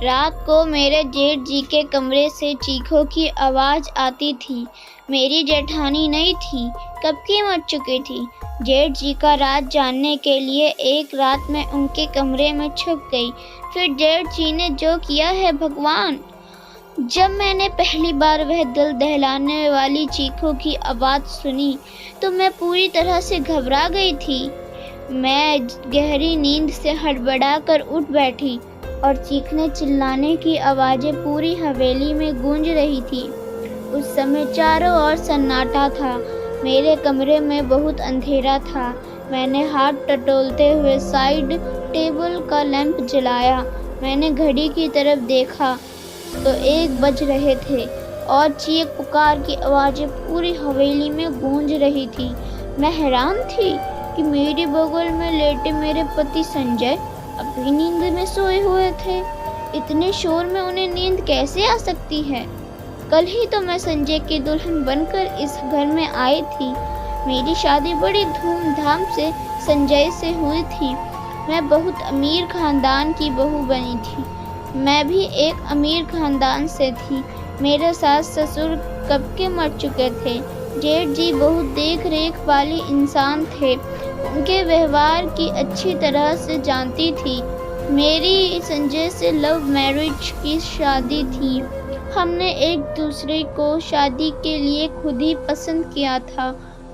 रात को मेरे जेठ जी के कमरे से चीखों की आवाज़ आती थी। मेरी जेठानी नहीं थी, कब की मर चुकी थी। जेठ जी का राज जानने के लिए एक रात मैं उनके कमरे में छुप गई। फिर जेठ जी ने जो किया है भगवान। जब मैंने पहली बार वह दिल दहलाने वाली चीखों की आवाज़ सुनी तो मैं पूरी तरह से घबरा गई थी। मैं गहरी नींद से हड़बड़ाकर उठ बैठी और चीखने चिल्लाने की आवाज़ें पूरी हवेली में गूंज रही थी। उस समय चारों ओर सन्नाटा था। मेरे कमरे में बहुत अंधेरा था। मैंने हाथ टटोलते हुए साइड टेबल का लैंप जलाया। मैंने घड़ी की तरफ देखा तो 1 बज रहे थे और चीख पुकार की आवाज़ें पूरी हवेली में गूंज रही थी। मैं हैरान थी कि मेरे बगल में लेटे मेरे पति संजय अभी नींद में सोए हुए थे। इतने शोर में उन्हें नींद कैसे आ सकती है? कल ही तो मैं संजय की दुल्हन बनकर इस घर में आई थी। मेरी शादी बड़ी धूमधाम से संजय से हुई थी। मैं बहुत अमीर खानदान की बहू बनी थी। मैं भी एक अमीर खानदान से थी। मेरे सास ससुर कब के मर चुके थे। जेठ जी बहुत देख रेख वाले इंसान थे। उनके व्यवहार की अच्छी तरह से जानती थी। मेरी संजय से लव मैरिज की शादी थी। हमने एक दूसरे को शादी के लिए खुद ही पसंद किया था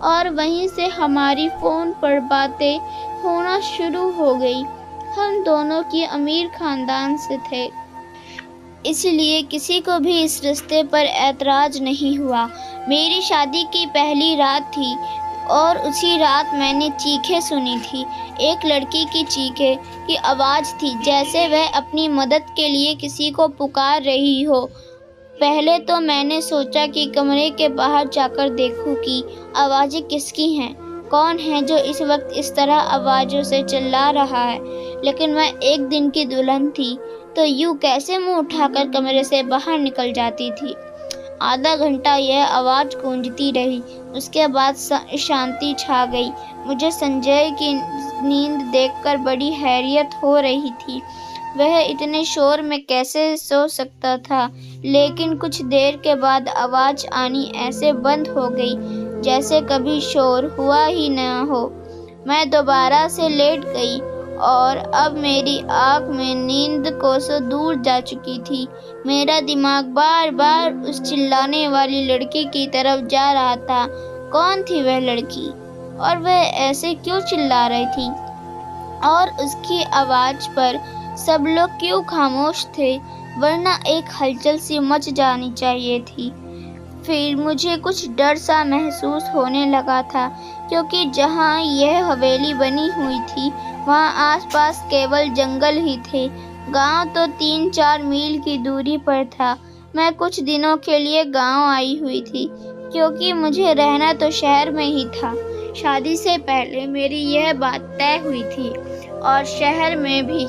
और वहीं से हमारी फ़ोन पर बातें होना शुरू हो गई। हम दोनों की अमीर खानदान से थे, इसलिए किसी को भी इस रिश्ते पर ऐतराज़ नहीं हुआ। मेरी शादी की पहली रात थी और उसी रात मैंने चीखें सुनी थी। एक लड़की की चीखें की आवाज़ थी, जैसे वह अपनी मदद के लिए किसी को पुकार रही हो। पहले तो मैंने सोचा कि कमरे के बाहर जाकर देखूं कि आवाज़ें किसकी हैं, कौन है जो इस वक्त इस तरह आवाज़ों से चिल्ला रहा है। लेकिन मैं एक दिन की दुल्हन थी तो यूँ कैसे मुंह उठाकर कमरे से बाहर निकल जाती थी। आधा घंटा यह आवाज़ गूंजती रही। उसके बाद शांति छा गई। मुझे संजय की नींद देखकर बड़ी हैरियत हो रही थी। वह इतने शोर में कैसे सो सकता था। लेकिन कुछ देर के बाद आवाज़ आनी ऐसे बंद हो गई जैसे कभी शोर हुआ ही न हो। मैं दोबारा से लेट गई और अब मेरी आँख में नींद कोसों दूर जा चुकी थी। मेरा दिमाग बार बार उस चिल्लाने वाली लड़की की तरफ जा रहा था। कौन थी वह लड़की और वह ऐसे क्यों चिल्ला रही थी और उसकी आवाज़ पर सब लोग क्यों खामोश थे, वरना एक हलचल सी मच जानी चाहिए थी। फिर मुझे कुछ डर सा महसूस होने लगा था, क्योंकि जहाँ यह हवेली बनी हुई थी वहाँ आसपास केवल जंगल ही थे। गांव तो 3-4 मील की दूरी पर था। मैं कुछ दिनों के लिए गांव आई हुई थी, क्योंकि मुझे रहना तो शहर में ही था। शादी से पहले मेरी यह बात तय हुई थी और शहर में भी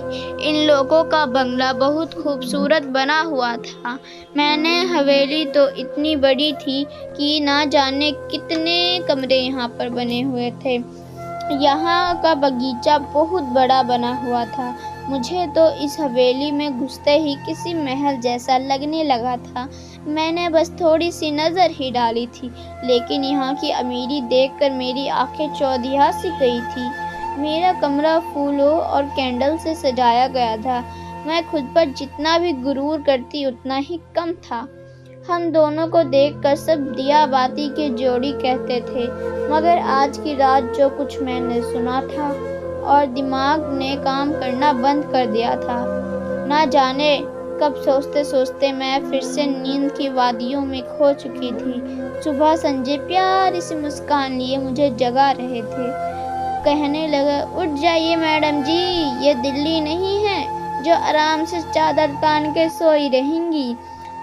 इन लोगों का बंगला बहुत खूबसूरत बना हुआ था। मैंने हवेली तो इतनी बड़ी थी कि ना जाने कितने कमरे यहाँ पर बने हुए थे। यहाँ का बगीचा बहुत बड़ा बना हुआ था। मुझे तो इस हवेली में घुसते ही किसी महल जैसा लगने लगा था। मैंने बस थोड़ी सी नज़र ही डाली थी, लेकिन यहाँ की अमीरी देखकर मेरी आंखें चौधिया सी गई थी। मेरा कमरा फूलों और कैंडल से सजाया गया था। मैं खुद पर जितना भी गुरूर करती उतना ही कम था। हम दोनों को देखकर सब दिया बाती की जोड़ी कहते थे, मगर आज की रात जो कुछ मैंने सुना था और दिमाग ने काम करना बंद कर दिया था। ना जाने कब सोचते सोचते मैं फिर से नींद की वादियों में खो चुकी थी। सुबह संजय प्यारी सी मुस्कान लिए मुझे जगा रहे थे। कहने लगा, उठ जाइए मैडम जी, ये दिल्ली नहीं है जो आराम से चादर तान के सोई रहेंगी।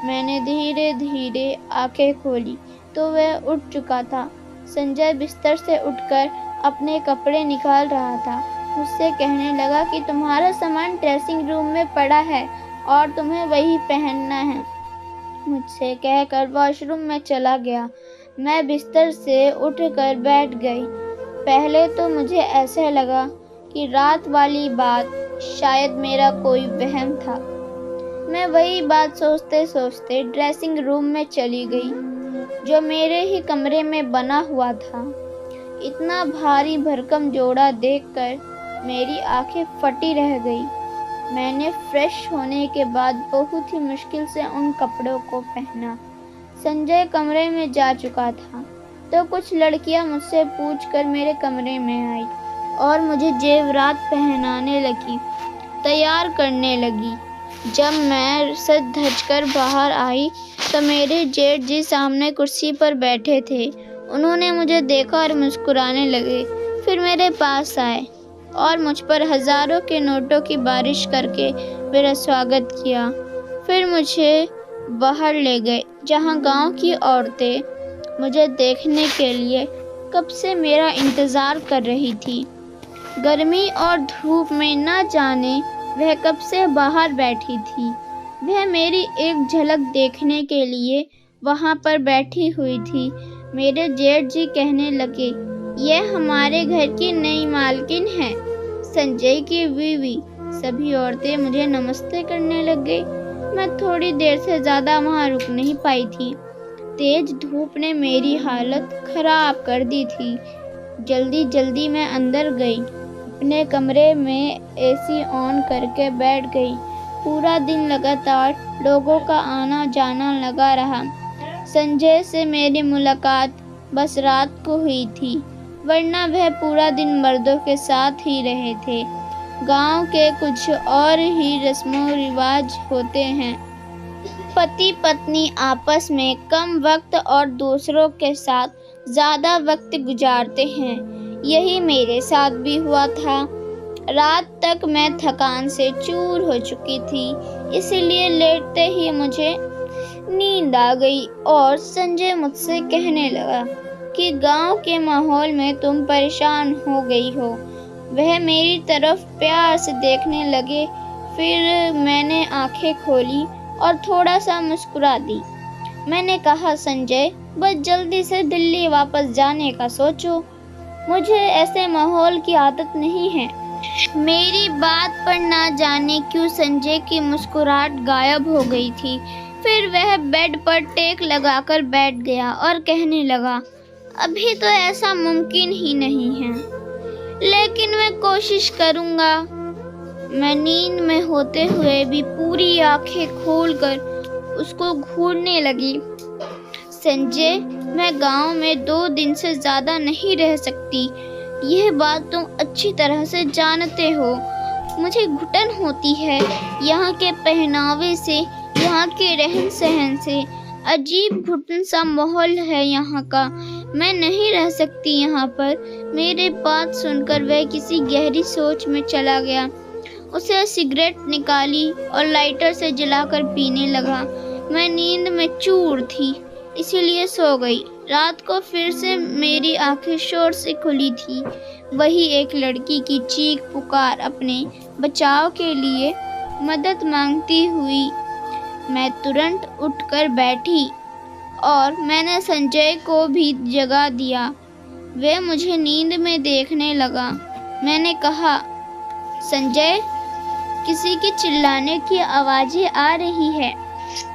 मैंने धीरे धीरे आंखें खोली तो वह उठ चुका था। संजय बिस्तर से उठकर अपने कपड़े निकाल रहा था। मुझसे कहने लगा कि तुम्हारा सामान ड्रेसिंग रूम में पड़ा है और तुम्हें वही पहनना है। मुझसे कहकर वॉशरूम में चला गया। मैं बिस्तर से उठकर बैठ गई। पहले तो मुझे ऐसे लगा कि रात वाली बात शायद मेरा कोई वहम था, मैं वही बात सोचते सोचते ड्रेसिंग रूम में चली गई, जो मेरे ही कमरे में बना हुआ था। इतना भारी भरकम जोड़ा देखकर मेरी आंखें फटी रह गई। मैंने फ्रेश होने के बाद बहुत ही मुश्किल से उन कपड़ों को पहना। संजय कमरे में जा चुका था, तो कुछ लड़कियां मुझसे पूछकर मेरे कमरे में आई और मुझे जेवरात पहनाने लगी, तैयार करने लगी। जब मैं सज धज कर बाहर आई तो मेरे जेठ जी सामने कुर्सी पर बैठे थे। उन्होंने मुझे देखा और मुस्कुराने लगे। फिर मेरे पास आए और मुझ पर हज़ारों के नोटों की बारिश करके मेरा स्वागत किया। फिर मुझे बाहर ले गए, जहां गांव की औरतें मुझे देखने के लिए कब से मेरा इंतज़ार कर रही थी। गर्मी और धूप में न जाने वह कब से बाहर बैठी थी। वह मेरी एक झलक देखने के लिए वहां पर बैठी हुई थी। मेरे जेठ जी कहने लगे, यह हमारे घर की नई मालकिन है, संजय की बीवी। सभी औरतें मुझे नमस्ते करने लग गई। मैं थोड़ी देर से ज़्यादा वहाँ रुक नहीं पाई थी। तेज धूप ने मेरी हालत खराब कर दी थी। जल्दी जल्दी मैं अंदर गई, अपने कमरे में एसी ऑन करके बैठ गई। पूरा दिन लगातार लोगों का आना जाना लगा रहा। संजय से मेरी मुलाकात बस रात को हुई थी, वरना वह पूरा दिन मर्दों के साथ ही रहे थे। गांव के कुछ और ही रस्मों रिवाज होते हैं। पति पत्नी आपस में कम वक्त और दूसरों के साथ ज़्यादा वक्त गुजारते हैं। यही मेरे साथ भी हुआ था। रात तक मैं थकान से चूर हो चुकी थी, इसलिए लेटते ही मुझे नींद आ गई और संजय मुझसे कहने लगा कि गांव के माहौल में तुम परेशान हो गई हो। वह मेरी तरफ प्यार से देखने लगे। फिर मैंने आंखें खोली और थोड़ा सा मुस्कुरा दी। मैंने कहा, संजय, बस जल्दी से दिल्ली वापस जाने का सोचो। मुझे ऐसे माहौल की आदत नहीं है। मेरी बात पर ना जाने क्यों संजय की मुस्कुराहट गायब हो गई थी। फिर वह बेड पर टेक लगाकर बैठ गया और कहने लगा, अभी तो ऐसा मुमकिन ही नहीं है, लेकिन मैं कोशिश करूँगा। मैं नींद में होते हुए भी पूरी आंखें खोलकर उसको घूरने लगी। संजय, मैं गांव में 2 दिन से ज़्यादा नहीं रह सकती। यह बात तुम अच्छी तरह से जानते हो। मुझे घुटन होती है यहाँ के पहनावे से, यहाँ के रहन सहन से। अजीब घुटन सा माहौल है यहाँ का। मैं नहीं रह सकती यहाँ पर। मेरे बात सुनकर वह किसी गहरी सोच में चला गया। उसे सिगरेट निकाली और लाइटर से जलाकर पीने लगा। मैं नींद में चूर थी, इसीलिए सो गई। रात को फिर से मेरी आंखें शोर से खुली थी। वही एक लड़की की चीख पुकार, अपने बचाव के लिए मदद मांगती हुई। मैं तुरंत उठकर बैठी और मैंने संजय को भी जगा दिया। वह मुझे नींद में देखने लगा। मैंने कहा, संजय, किसी की चिल्लाने की आवाज़ें आ रही है।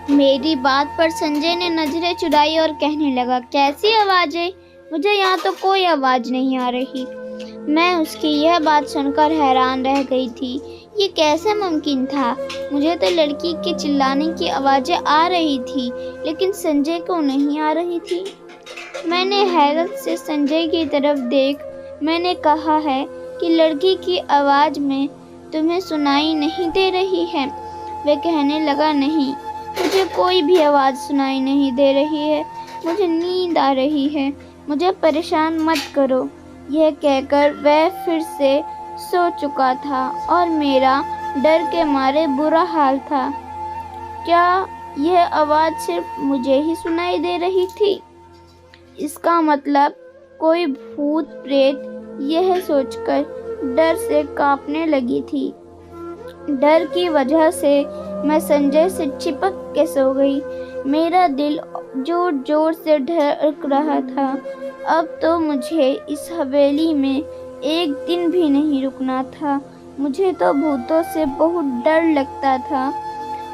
मेरी बात पर संजय ने नजरें चुराई और कहने लगा, कैसी आवाज़ें? मुझे यहाँ तो कोई आवाज़ नहीं आ रही। मैं उसकी यह बात सुनकर हैरान रह गई थी। ये कैसे मुमकिन था? मुझे तो लड़की के चिल्लाने की आवाज़ें आ रही थी, लेकिन संजय को नहीं आ रही थी। मैंने हैरत से संजय की तरफ देख मैंने कहा है कि लड़की की आवाज़ में तुम्हें सुनाई नहीं दे रही है? वह कहने लगा, नहीं, मुझे कोई भी आवाज़ सुनाई नहीं दे रही है। मुझे नींद आ रही है। मुझे परेशान मत करो। यह कहकर वह फिर से सो चुका था और मेरा डर के मारे बुरा हाल था। क्या यह आवाज़ सिर्फ मुझे ही सुनाई दे रही थी? इसका मतलब कोई भूत प्रेत? यह सोचकर डर से कांपने लगी थी। डर की वजह से मैं संजय से चिपक के सो गई। मेरा दिल जोर जोर से धड़क रहा था। अब तो मुझे इस हवेली में एक दिन भी नहीं रुकना था। मुझे तो भूतों से बहुत डर लगता था।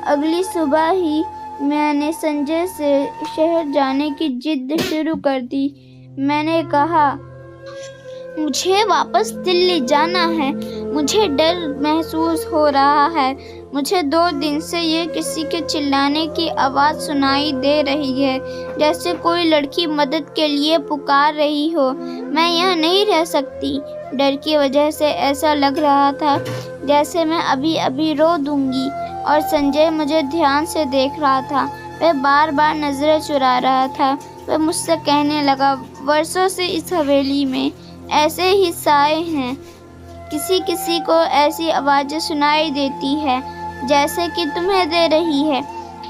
अगली सुबह ही मैंने संजय से शहर जाने की जिद शुरू कर दी। मैंने कहा, मुझे वापस दिल्ली जाना है। मुझे डर महसूस हो रहा है। मुझे 2 दिन से ये किसी के चिल्लाने की आवाज़ सुनाई दे रही है, जैसे कोई लड़की मदद के लिए पुकार रही हो। मैं यहाँ नहीं रह सकती। डर की वजह से ऐसा लग रहा था जैसे मैं अभी अभी रो दूंगी। और संजय मुझे ध्यान से देख रहा था। वह बार बार नज़रें चुरा रहा था। वह मुझसे कहने लगा, वर्षों से इस हवेली में ऐसे ही साए हैं। किसी किसी को ऐसी आवाज़ें सुनाई देती है जैसे कि तुम्हें दे रही है,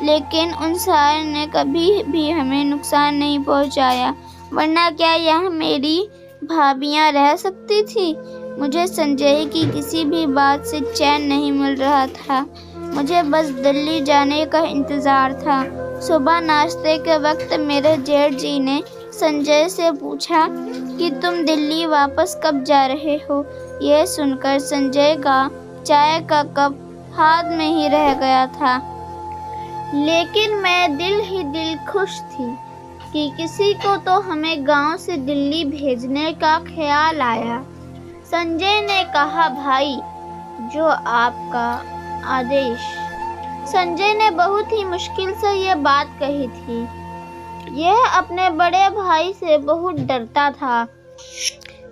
लेकिन उन साए ने कभी भी हमें नुकसान नहीं पहुंचाया। वरना क्या यहाँ मेरी भाभियाँ रह सकती थी? मुझे संजय की किसी भी बात से चैन नहीं मिल रहा था। मुझे बस दिल्ली जाने का इंतज़ार था। सुबह नाश्ते के वक्त मेरे जेठ जी ने संजय से पूछा कि तुम दिल्ली वापस कब जा रहे हो। यह सुनकर संजय का चाय का कप हाथ में ही रह गया था, लेकिन मैं दिल ही दिल खुश थी कि किसी को तो हमें गांव से दिल्ली भेजने का ख्याल आया। संजय ने कहा, भाई, जो आपका आदेश। संजय ने बहुत ही मुश्किल से यह बात कही थी। यह अपने बड़े भाई से बहुत डरता था।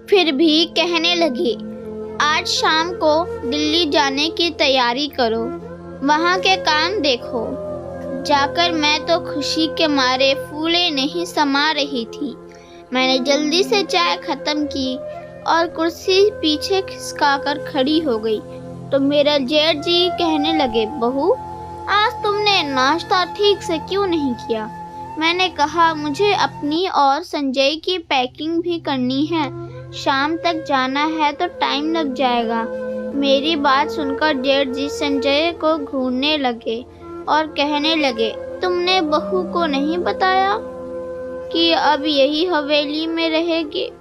फिर भी कहने लगे, आज शाम को दिल्ली जाने की तैयारी करो, वहाँ के काम देखो। जाकर मैं तो खुशी के मारे फूले नहीं समा रही थी। मैंने जल्दी से चाय खत्म की और कुर्सी पीछे खिसकाकर खड़ी हो गई तो मेरा जेठ जी कहने लगे, बहू, आज तुमने नाश्ता ठीक से क्यों नहीं किया? मैंने कहा, मुझे अपनी और संजय की पैकिंग भी करनी है। शाम तक जाना है तो टाइम लग जाएगा। मेरी बात सुनकर जेठ जी संजय को घूरने लगे और कहने लगे, तुमने बहू को नहीं बताया कि अब यही हवेली में रहेगी?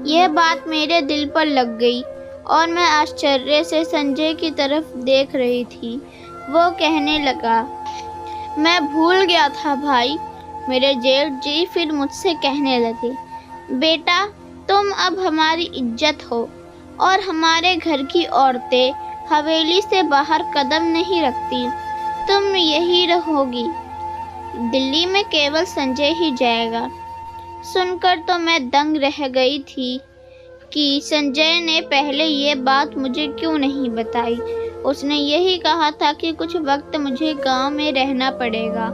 यह बात मेरे दिल पर लग गई और मैं आश्चर्य से संजय की तरफ देख रही थी। वो कहने लगा, मैं भूल गया था भाई। मेरे जेठ जी फिर मुझसे कहने लगे, बेटा, तुम अब हमारी इज्जत हो और हमारे घर की औरतें हवेली से बाहर कदम नहीं रखती। तुम यही रहोगी। दिल्ली में केवल संजय ही जाएगा। सुनकर तो मैं दंग रह गई थी कि संजय ने पहले ये बात मुझे क्यों नहीं बताई। उसने यही कहा था कि कुछ वक्त मुझे गांव में रहना पड़ेगा,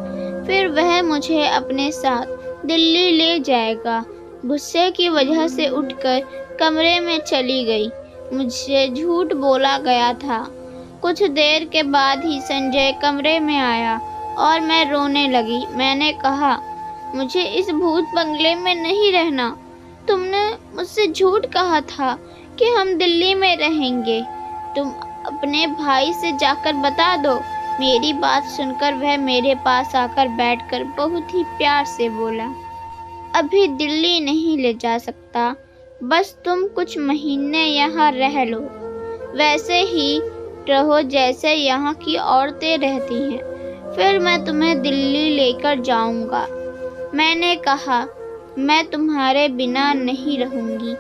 फिर वह मुझे अपने साथ दिल्ली ले जाएगा। गुस्से की वजह से उठकर कमरे में चली गई। मुझसे झूठ बोला गया था। कुछ देर के बाद ही संजय कमरे में आया और मैं रोने लगी। मैंने कहा, मुझे इस भूत बंगले में नहीं रहना। तुमने मुझसे झूठ कहा था कि हम दिल्ली में रहेंगे। तुम अपने भाई से जाकर बता दो। मेरी बात सुनकर वह मेरे पास आकर बैठकर बहुत ही प्यार से बोला, अभी दिल्ली नहीं ले जा सकता, बस तुम कुछ महीने यहाँ रह लो। वैसे ही रहो जैसे यहाँ की औरतें रहती हैं, फिर मैं तुम्हें दिल्ली लेकर जाऊँगा। मैंने कहा, मैं तुम्हारे बिना नहीं रहूँगी।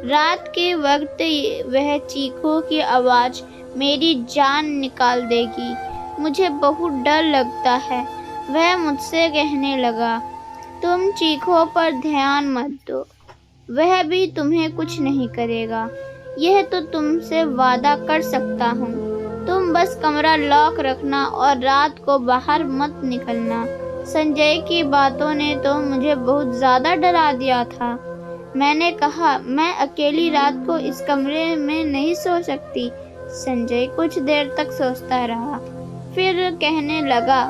रात के वक्त वह चीखों की आवाज़ मेरी जान निकाल देगी। मुझे बहुत डर लगता है। वह मुझसे कहने लगा, तुम चीखों पर ध्यान मत दो, वह भी तुम्हें कुछ नहीं करेगा। यह तो तुमसे वादा कर सकता हूँ। तुम बस कमरा लॉक रखना और रात को बाहर मत निकलना। संजय की बातों ने तो मुझे बहुत ज़्यादा डरा दिया था। मैंने कहा, मैं अकेली रात को इस कमरे में नहीं सो सकती। संजय कुछ देर तक सोचता रहा, फिर कहने लगा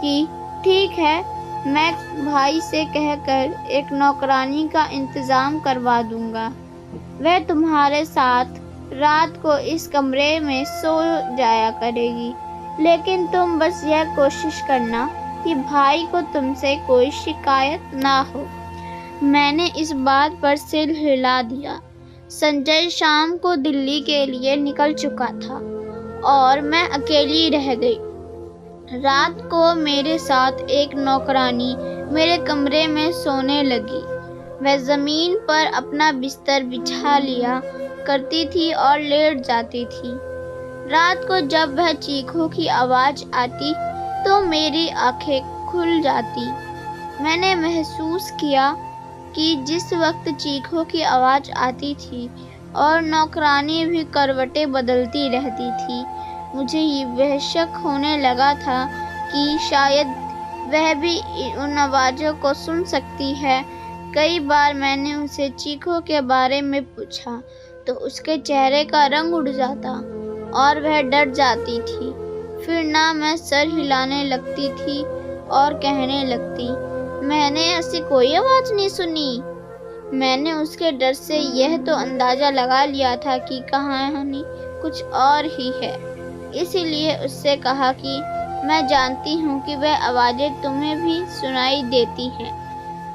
कि ठीक है, मैं भाई से कहकर एक नौकरानी का इंतज़ाम करवा दूंगा। वह तुम्हारे साथ रात को इस कमरे में सो जाया करेगी, लेकिन तुम बस यह कोशिश करना कि भाई को तुमसे कोई शिकायत ना हो। मैंने इस बात पर सिर हिला दिया। संजय शाम को दिल्ली के लिए निकल चुका था और मैं अकेली रह गई। रात को मेरे साथ एक नौकरानी मेरे कमरे में सोने लगी। वह ज़मीन पर अपना बिस्तर बिछा लिया करती थी और लेट जाती थी। रात को जब वह चीखों की आवाज़ आती तो मेरी आंखें खुल जाती। मैंने महसूस किया कि जिस वक्त चीखों की आवाज़ आती थी और नौकरानी भी करवटें बदलती रहती थी, मुझे वह शक होने लगा था कि शायद वह भी उन आवाज़ों को सुन सकती है। कई बार मैंने उनसे चीखों के बारे में पूछा तो उसके चेहरे का रंग उड़ जाता और वह डर जाती थी। फिर ना मैं सर हिलाने लगती थी और कहने लगती, मैंने ऐसी कोई आवाज़ नहीं सुनी। मैंने उसके डर से यह तो अंदाज़ा लगा लिया था कि कहानी कुछ और ही है, इसीलिए उससे कहा कि मैं जानती हूँ कि वह आवाज़ें तुम्हें भी सुनाई देती हैं।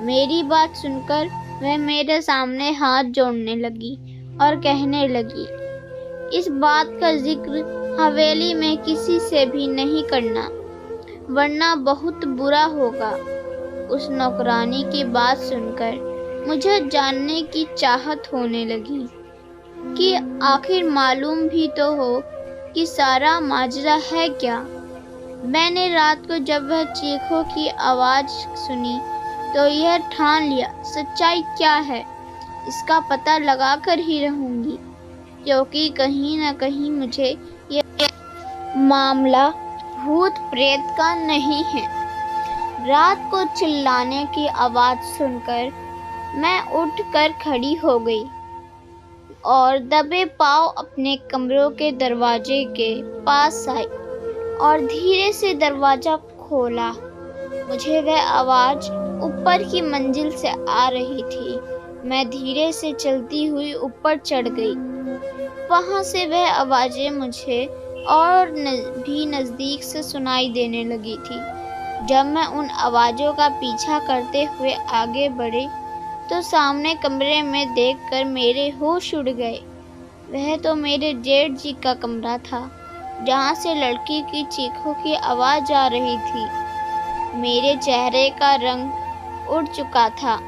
मेरी बात सुनकर वह मेरे सामने हाथ जोड़ने लगी और कहने लगी, इस बात का जिक्र हवेली में किसी से भी नहीं करना, वरना बहुत बुरा होगा। उस नौकरानी की बात सुनकर मुझे जानने की चाहत होने लगी कि आखिर मालूम भी तो हो कि सारा माजरा है क्या। मैंने रात को जब वह चीखों की आवाज़ सुनी तो यह ठान लिया, सच्चाई क्या है इसका पता लगा कर ही रहूँगी, क्योंकि कहीं न कहीं मुझे यह मामला भूत प्रेत का नहीं है। रात को चिल्लाने की आवाज़ सुनकर मैं उठकर खड़ी हो गई और दबे पाँव अपने कमरों के दरवाजे के पास आई और धीरे से दरवाज़ा खोला। मुझे वह आवाज़ ऊपर की मंजिल से आ रही थी। मैं धीरे से चलती हुई ऊपर चढ़ गई। वहाँ से वह आवाज़ें मुझे और भी नज़दीक से सुनाई देने लगी थी। जब मैं उन आवाज़ों का पीछा करते हुए आगे बढ़ी तो सामने कमरे में देखकर मेरे होश उड़ गए। वह तो मेरे जेठ जी का कमरा था, जहाँ से लड़की की चीखों की आवाज़ आ रही थी। मेरे चेहरे का रंग उड़ चुका था।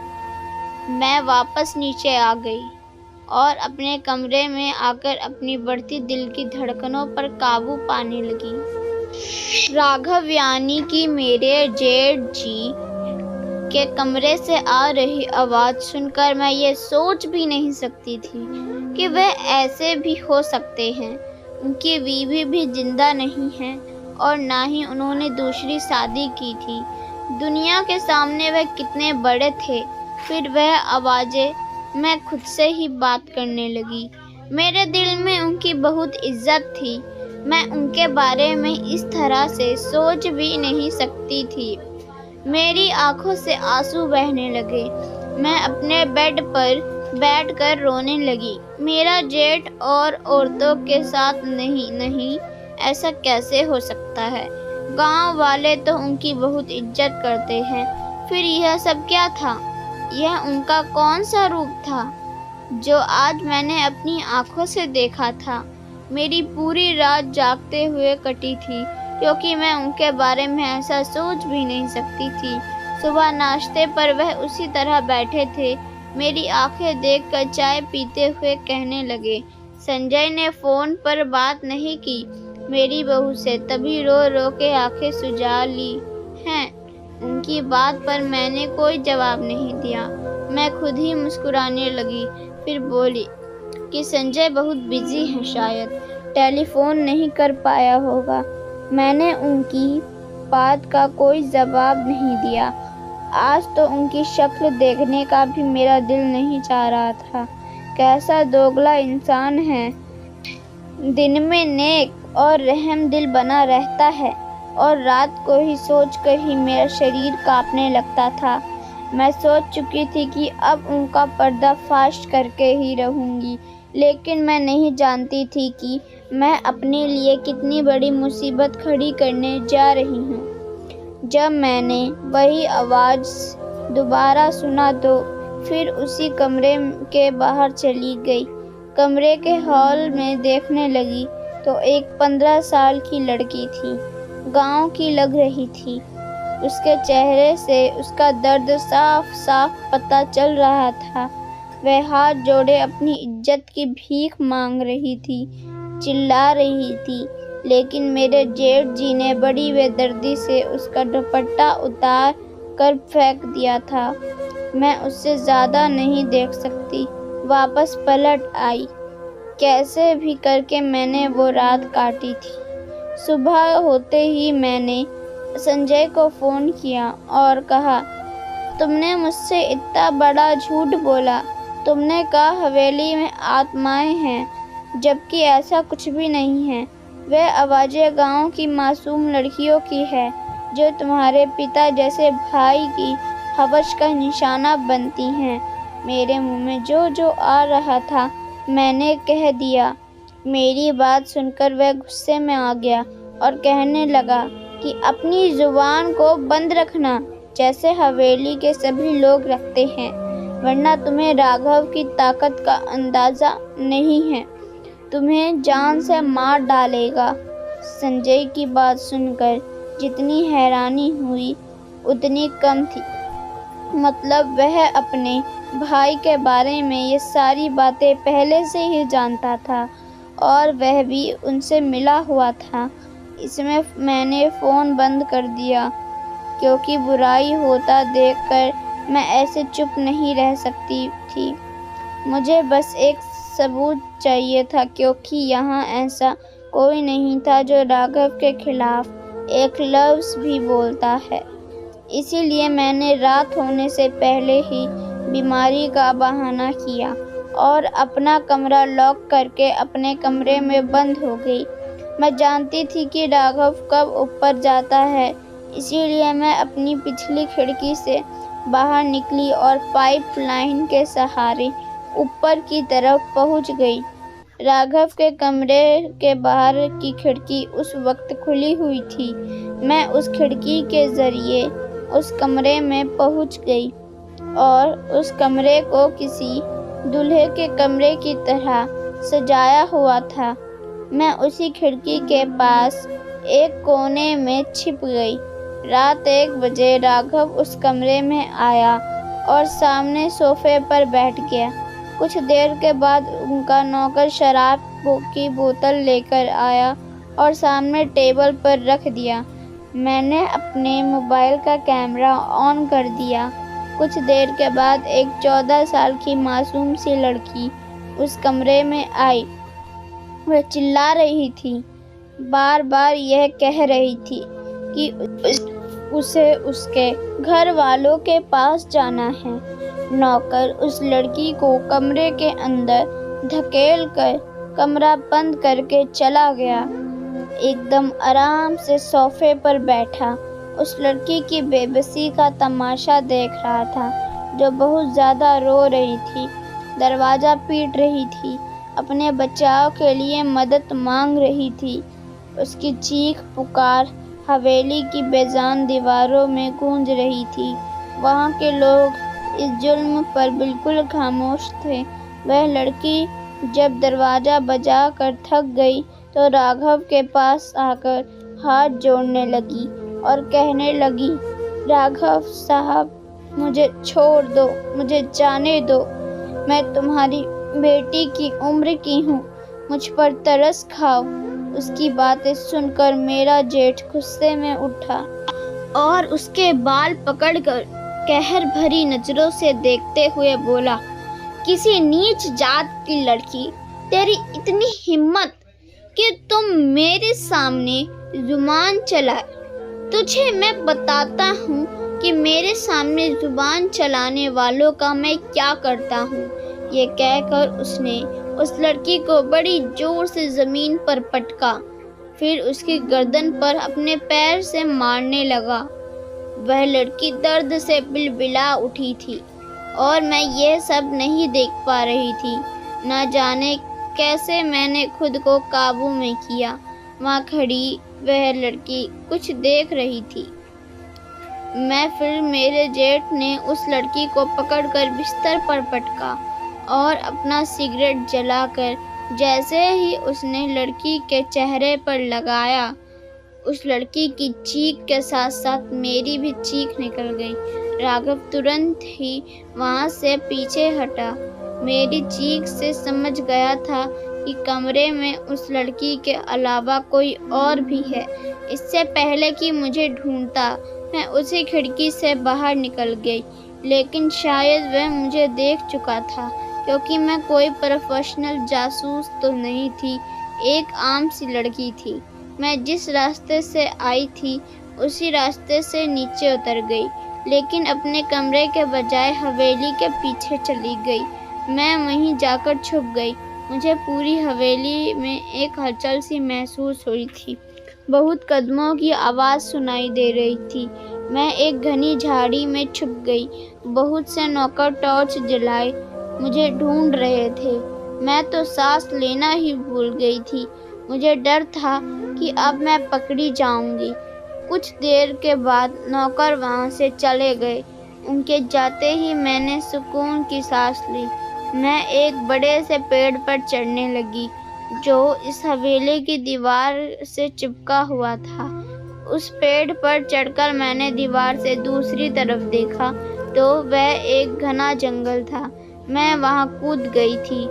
मैं वापस नीचे आ गई और अपने कमरे में आकर अपनी बढ़ती दिल की धड़कनों पर काबू पाने लगी। राघव यानी कि मेरे जेठ जी के कमरे से आ रही आवाज़ सुनकर मैं ये सोच भी नहीं सकती थी कि वह ऐसे भी हो सकते हैं। उनकी बीवी भी जिंदा नहीं है और ना ही उन्होंने दूसरी शादी की थी। दुनिया के सामने वह कितने बड़े थे। फिर वह आवाज़ें, मैं खुद से ही बात करने लगी। मेरे दिल में उनकी बहुत इज्जत थी। मैं उनके बारे में इस तरह से सोच भी नहीं सकती थी। मेरी आंखों से आंसू बहने लगे। मैं अपने बेड पर बैठकर रोने लगी। मेरा जेठ और औरतों के साथ नहीं, ऐसा कैसे हो सकता है। गांव वाले तो उनकी बहुत इज्जत करते हैं। फिर यह सब क्या था? यह उनका कौन सा रूप था जो आज मैंने अपनी आंखों से देखा था। मेरी पूरी रात जागते हुए कटी थी, क्योंकि मैं उनके बारे में ऐसा सोच भी नहीं सकती थी। सुबह नाश्ते पर वह उसी तरह बैठे थे। मेरी आंखें देखकर चाय पीते हुए कहने लगे, संजय ने फ़ोन पर बात नहीं की मेरी बहू से, तभी रो रो के आंखें सुजा ली हैं। उनकी बात पर मैंने कोई जवाब नहीं दिया। मैं खुद ही मुस्कुराने लगी। फिर बोली कि संजय बहुत बिजी हैं, शायद टेलीफोन नहीं कर पाया होगा। मैंने उनकी बात का कोई जवाब नहीं दिया। आज तो उनकी शक्ल देखने का भी मेरा दिल नहीं चाह रहा था। कैसा दोगला इंसान है। दिन में नेक और रहम दिल बना रहता है और रात को ही सोचकर ही मेरा शरीर कांपने लगता था। मैं सोच चुकी थी कि अब उनका पर्दाफाश करके ही रहूँगी, लेकिन मैं नहीं जानती थी कि मैं अपने लिए कितनी बड़ी मुसीबत खड़ी करने जा रही हूँ। जब मैंने वही आवाज़ दोबारा सुना तो फिर उसी कमरे के बाहर चली गई। कमरे के हॉल में देखने लगी तो एक 15 साल की लड़की थी। गांव की लग रही थी। उसके चेहरे से उसका दर्द साफ साफ पता चल रहा था। वह हाथ जोड़े अपनी इज्जत की भीख मांग रही थी, चिल्ला रही थी, लेकिन मेरे जेठ जी ने बड़ी बेदर्दी से उसका दुपट्टा उतार कर फेंक दिया था। मैं उससे ज़्यादा नहीं देख सकती, वापस पलट आई। कैसे भी करके मैंने वो रात काटी थी। सुबह होते ही मैंने संजय को फ़ोन किया और कहा, तुमने मुझसे इतना बड़ा झूठ बोला। तुमने कहा हवेली में आत्माएं हैं, जबकि ऐसा कुछ भी नहीं है। वह आवाज़ें गांव की मासूम लड़कियों की है, जो तुम्हारे पिता जैसे भाई की हवस का निशाना बनती हैं। मेरे मुंह में जो जो आ रहा था मैंने कह दिया। मेरी बात सुनकर वह गुस्से में आ गया और कहने लगा कि अपनी जुबान को बंद रखना, जैसे हवेली के सभी लोग रखते हैं, वरना तुम्हें राघव की ताकत का अंदाज़ा नहीं है। तुम्हें जान से मार डालेगा। संजय की बात सुनकर जितनी हैरानी हुई उतनी कम थी। मतलब वह अपने भाई के बारे में ये सारी बातें पहले से ही जानता था और वह भी उनसे मिला हुआ था। इसमें मैंने फ़ोन बंद कर दिया, क्योंकि बुराई होता देखकर मैं ऐसे चुप नहीं रह सकती थी। मुझे बस एक सबूत चाहिए था, क्योंकि यहाँ ऐसा कोई नहीं था जो राघव के खिलाफ एक लफ्ज़ भी बोलता है। इसीलिए मैंने रात होने से पहले ही बीमारी का बहाना किया और अपना कमरा लॉक करके अपने कमरे में बंद हो गई। मैं जानती थी कि राघव कब ऊपर जाता है, इसीलिए मैं अपनी पिछली खिड़की से बाहर निकली और पाइप लाइन के सहारे ऊपर की तरफ पहुंच गई। राघव के कमरे के बाहर की खिड़की उस वक्त खुली हुई थी। मैं उस खिड़की के ज़रिए उस कमरे में पहुंच गई और उस कमरे को किसी दूल्हे के कमरे की तरह सजाया हुआ था। मैं उसी खिड़की के पास एक कोने में छिप गई। रात 1 बजे राघव उस कमरे में आया और सामने सोफे पर बैठ गया। कुछ देर के बाद उनका नौकर शराब की बोतल लेकर आया और सामने टेबल पर रख दिया। मैंने अपने मोबाइल का कैमरा ऑन कर दिया। कुछ देर के बाद एक 14 साल की मासूम सी लड़की उस कमरे में आई। वह चिल्ला रही थी, बार बार यह कह रही थी कि उसे उसके घर वालों के पास जाना है। नौकर उस लड़की को कमरे के अंदर धकेल कर कमरा बंद करके चला गया। एकदम आराम से सोफे पर बैठा उस लड़की की बेबसी का तमाशा देख रहा था, जो बहुत ज़्यादा रो रही थी, दरवाज़ा पीट रही थी, अपने बचाव के लिए मदद मांग रही थी। उसकी चीख पुकार हवेली की बेजान दीवारों में गूंज रही थी। वहाँ के लोग इस जुल्म पर बिल्कुल खामोश थे। वह लड़की जब दरवाज़ा बजा कर थक गई तो राघव के पास आकर हाथ जोड़ने लगी और कहने लगी, राघव साहब, मुझे छोड़ दो, मुझे जाने दो। मैं तुम्हारी बेटी की उम्र की हूँ, मुझ पर तरस खाओ। उसकी बातें सुनकर मेरा जेठ गुस्से में उठा और उसके बाल पकड़कर कहर भरी नजरों से देखते हुए बोला, किसी नीच जात की लड़की, तेरी इतनी हिम्मत कि तुम मेरे सामने जुबान चलाए। तुझे मैं बताता हूँ कि मेरे सामने जुबान चलाने वालों का मैं क्या करता हूँ। ये कहकर उसने उस लड़की को बड़ी जोर से ज़मीन पर पटका, फिर उसकी गर्दन पर अपने पैर से मारने लगा। वह लड़की दर्द से बिलबिला उठी थी और मैं यह सब नहीं देख पा रही थी। न जाने कैसे मैंने खुद को काबू में किया। वहाँ खड़ी वह लड़की कुछ देख रही थी। फिर मेरे जेठ ने उस लड़की को पकड़कर बिस्तर पर पटका और अपना सिगरेट जलाकर जैसे ही उसने लड़की के चेहरे पर लगाया, उस लड़की की चीख के साथ साथ मेरी भी चीख निकल गई। राघव तुरंत ही वहाँ से पीछे हटा। मेरी चीख से समझ गया था कि कमरे में उस लड़की के अलावा कोई और भी है। इससे पहले कि मुझे ढूंढता, मैं उसी खिड़की से बाहर निकल गई, लेकिन शायद वह मुझे देख चुका था, क्योंकि मैं कोई प्रोफेशनल जासूस तो नहीं थी, एक आम सी लड़की थी। मैं जिस रास्ते से आई थी उसी रास्ते से नीचे उतर गई, लेकिन अपने कमरे के बजाय हवेली के पीछे चली गई। मैं वहीं जाकर छुप गई। मुझे पूरी हवेली में एक हलचल सी महसूस हुई थी। बहुत कदमों की आवाज़ सुनाई दे रही थी। मैं एक घनी झाड़ी में छुप गई। बहुत से नौकर टॉर्च जलाए मुझे ढूंढ रहे थे। मैं तो सांस लेना ही भूल गई थी। मुझे डर था कि अब मैं पकड़ी जाऊंगी। कुछ देर के बाद नौकर वहाँ से चले गए। उनके जाते ही मैंने सुकून की सांस ली। मैं एक बड़े से पेड़ पर चढ़ने लगी, जो इस हवेली की दीवार से चिपका हुआ था। उस पेड़ पर चढ़कर मैंने दीवार से दूसरी तरफ देखा तो वह एक घना जंगल था। मैं वहाँ कूद गई थी।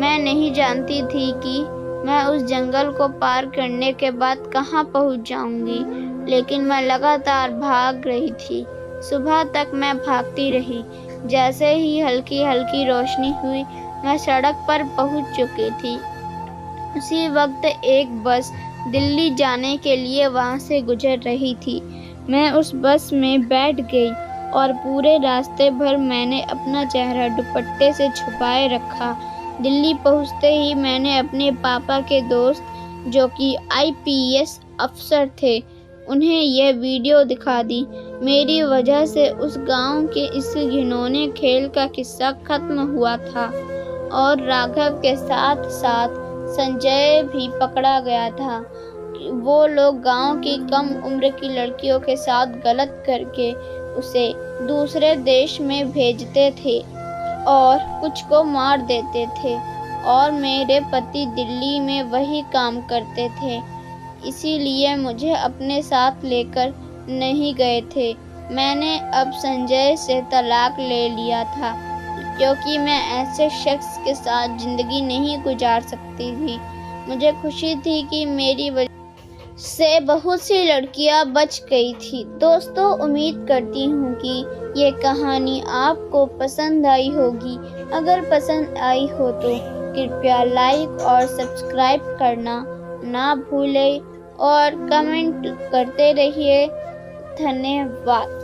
मैं नहीं जानती थी कि मैं उस जंगल को पार करने के बाद कहाँ पहुँच जाऊँगी, लेकिन मैं लगातार भाग रही थी। सुबह तक मैं भागती रही। जैसे ही हल्की हल्की रोशनी हुई, मैं सड़क पर पहुँच चुकी थी। उसी वक्त एक बस दिल्ली जाने के लिए वहाँ से गुजर रही थी। मैं उस बस में बैठ गई और पूरे रास्ते भर मैंने अपना चेहरा दुपट्टे से छुपाए रखा। दिल्ली पहुँचते ही मैंने अपने पापा के दोस्त, जो कि IPS अफसर थे, उन्हें यह वीडियो दिखा दी। मेरी वजह से उस गांव के इस घिनौने खेल का किस्सा खत्म हुआ था और राघव के साथ साथ संजय भी पकड़ा गया था। वो लोग गांव की कम उम्र की लड़कियों के साथ गलत करके उसे दूसरे देश में भेजते थे और कुछ को मार देते थे, और मेरे पति दिल्ली में वही काम करते थे। इसीलिए मुझे अपने साथ लेकर नहीं गए थे। मैंने अब संजय से तलाक ले लिया था, क्योंकि मैं ऐसे शख्स के साथ ज़िंदगी नहीं गुजार सकती थी। मुझे खुशी थी कि मेरी वजह से बहुत सी लड़कियां बच गई थी। दोस्तों, उम्मीद करती हूँ कि ये कहानी आपको पसंद आई होगी। अगर पसंद आई हो तो कृपया लाइक और सब्सक्राइब करना ना भूलें और कमेंट करते रहिए। धन्यवाद।